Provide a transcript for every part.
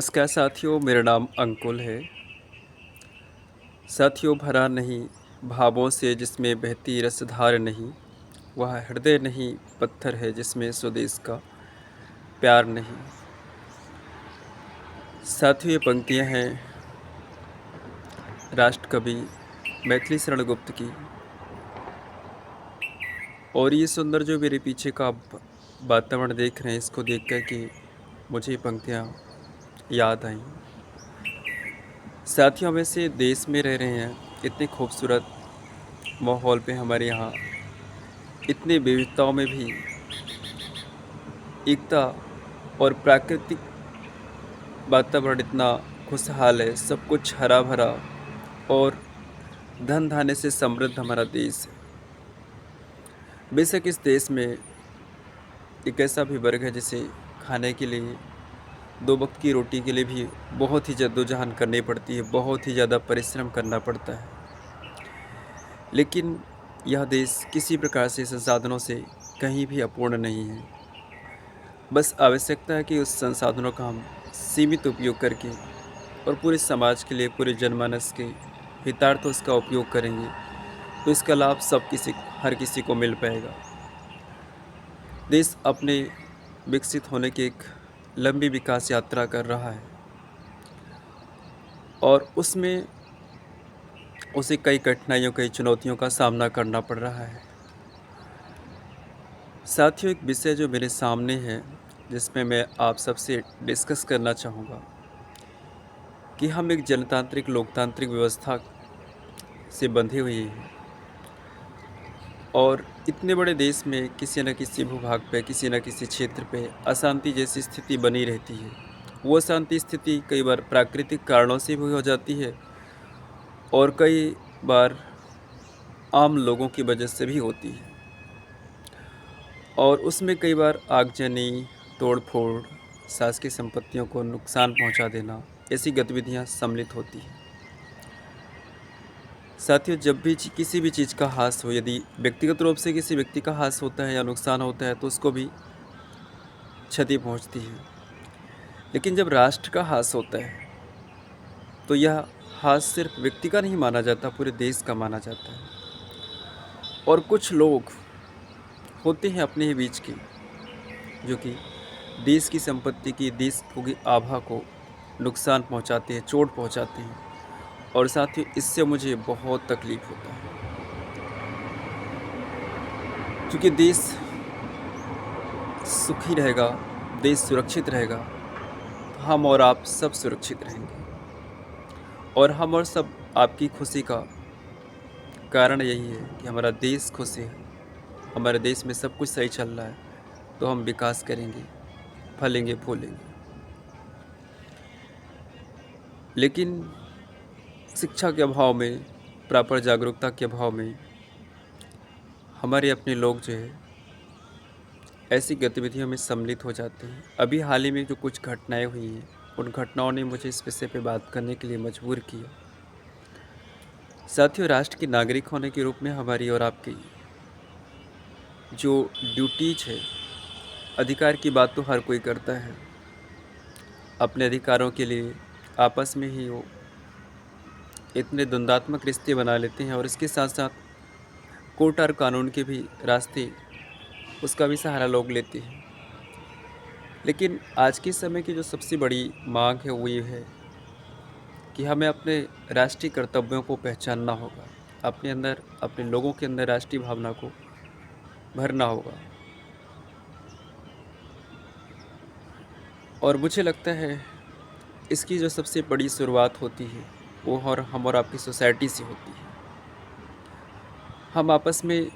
नमस्कार साथियों, मेरा नाम अंकुल है। साथियों, भरा नहीं भावों से जिसमें बहती रसधार नहीं, वह हृदय नहीं पत्थर है जिसमें स्वदेश का प्यार नहीं। साथियों, ये पंक्तियाँ हैं राष्ट्रकवि मैथिली शरण गुप्त की। और ये सुंदर जो मेरे पीछे का वातावरण देख रहे हैं, इसको देख कर के मुझे ये पंक्तियाँ याद आई। साथियों, हम ऐसे देश में रह रहे हैं, इतने खूबसूरत माहौल पे हमारे यहाँ इतने विविधताओं में भी एकता और प्राकृतिक वातावरण इतना खुशहाल है, सब कुछ हरा भरा और धन धान्य से समृद्ध हमारा देश है। बेशक इस देश में एक ऐसा भी वर्ग है जिसे खाने के लिए दो वक्त की रोटी के लिए भी बहुत ही जद्दोजहद करनी पड़ती है, बहुत ही ज़्यादा परिश्रम करना पड़ता है। लेकिन यह देश किसी प्रकार से संसाधनों से कहीं भी अपूर्ण नहीं है। बस आवश्यकता है कि उस संसाधनों का हम सीमित उपयोग करके और पूरे समाज के लिए, पूरे जनमानस के हितार्थ उसका उपयोग करेंगे तो इसका लाभ हर किसी को मिल पाएगा। देश अपने विकसित होने की एक लंबी विकास यात्रा कर रहा है और उसमें उसे कई कठिनाइयों, कई चुनौतियों का सामना करना पड़ रहा है। साथियों, एक विषय जो मेरे सामने है, जिसमें मैं आप सबसे डिस्कस करना चाहूँगा कि हम एक जनतांत्रिक, लोकतांत्रिक व्यवस्था से बंधे हुए हैं और इतने बड़े देश में किसी न किसी भूभाग पे, किसी न किसी क्षेत्र पे अशांति जैसी स्थिति बनी रहती है। वो अशांति स्थिति कई बार प्राकृतिक कारणों से भी हो जाती है और कई बार आम लोगों की वजह से भी होती है और उसमें कई बार आगजनी, तोड़-फोड़, शासकीय संपत्तियों को नुकसान पहुंचा देना, ऐसी गतिविधियां सम्मिलित होती हैं। साथियों, जब भी किसी भी चीज़ का हास हो, यदि व्यक्तिगत रूप से किसी व्यक्ति का हास होता है या नुकसान होता है तो उसको भी क्षति पहुंचती है। लेकिन जब राष्ट्र का हास होता है तो यह हास सिर्फ व्यक्ति का नहीं माना जाता, पूरे देश का माना जाता है। और कुछ लोग होते हैं अपने ही बीच के, जो कि देश की संपत्ति की, देश की आभा को नुकसान पहुंचाते हैं, चोट पहुंचाते हैं और साथ ही इससे मुझे बहुत तकलीफ होता है, क्योंकि देश सुखी रहेगा, देश सुरक्षित रहेगा, तो हम और आप सब सुरक्षित रहेंगे और हम और सब आपकी खुशी का कारण यही है कि हमारा देश खुश है, हमारे देश में सब कुछ सही चल रहा है, तो हम विकास करेंगे, फलेंगे, फूलेंगे। लेकिन शिक्षा के अभाव में, प्रॉपर जागरूकता के अभाव में हमारे अपने लोग जो है ऐसी गतिविधियों में सम्मिलित हो जाते हैं। अभी हाल ही में जो कुछ घटनाएं हुई हैं, उन घटनाओं ने मुझे इस विषय पे बात करने के लिए मजबूर किया। साथियों, राष्ट्र के नागरिक होने के रूप में हमारी और आपकी जो ड्यूटीज है, अधिकार की बात तो हर कोई करता है। अपने अधिकारों के लिए आपस में ही वो इतने द्वंद्वात्मक रिश्ते बना लेते हैं और इसके साथ साथ कोर्ट और कानून के भी रास्ते, उसका भी सहारा लोग लेते हैं। लेकिन आज के समय की जो सबसे बड़ी मांग है वो ये है कि हमें अपने राष्ट्रीय कर्तव्यों को पहचानना होगा, अपने अंदर, अपने लोगों के अंदर राष्ट्रीय भावना को भरना होगा। और मुझे लगता है इसकी जो सबसे बड़ी शुरुआत होती है वो हम और आपकी सोसाइटी से होती है। हम आपस में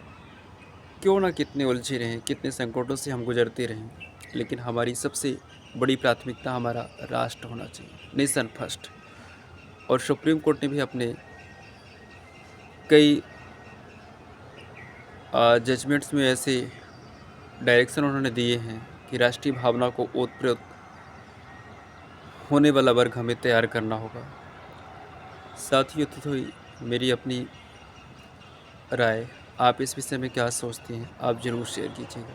क्यों ना कितने उलझे रहें, कितने संकटों से हम गुजरते रहें, लेकिन हमारी सबसे बड़ी प्राथमिकता हमारा राष्ट्र होना चाहिए, नेशन फर्स्ट। और सुप्रीम कोर्ट ने भी अपने कई जजमेंट्स में ऐसे डायरेक्शन उन्होंने दिए हैं कि राष्ट्रीय भावना को ओतप्रोत होने वाला वर्ग हमें तैयार करना होगा। साथियों, तो मेरी अपनी राय, आप इस विषय में क्या सोचते हैं, आप ज़रूर शेयर कीजिएगा।